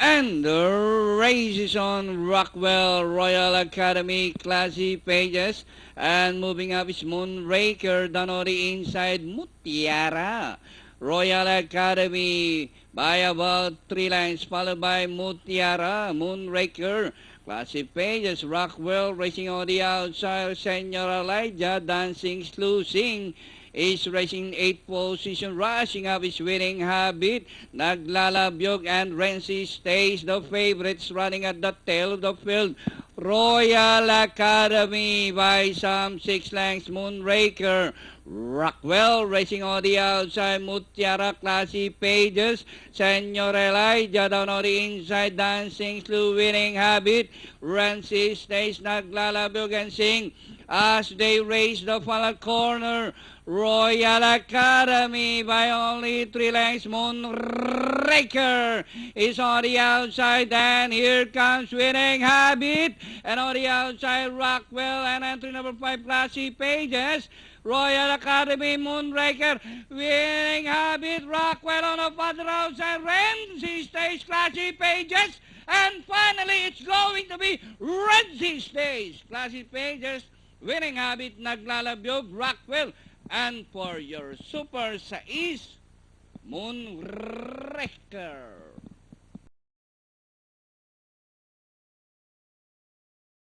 And the race is on Rockwell Royal Academy Classy Pages. And moving up is Moonraker down on the inside, Mutiara. Royal Academy by about 3 lines, followed by Mutiara, Moonraker. Classy Pages, Rockwell racing on the outside, Senor Elijah, Dancing Sluicing is racing 8th position, rushing up his winning habit. Naglalabyog and Renzi stays the favorites, running at the tail of the field. Royal Academy by some 6 lengths, Moonraker. Rockwell racing on the outside, Mutiara, Classy Pages, Senor Elijah down on the inside, Dancing Slew, winning habit. Renzi stays, Naglalabyog and Sing as they race the final corner. Royal Academy by only 3 lengths. Moonraker is on the outside, and here comes winning habit. And on the outside, Rockwell, and entry number 5, Classy Pages. Royal Academy, Moonraker, winning habit, Rockwell on the further outside, Renzi stays, Classy Pages, and finally it's going to be Renzi stays, Classy Pages, winning habit, Naglalabyog, Rockwell, and for your Super Sais, Moonraker.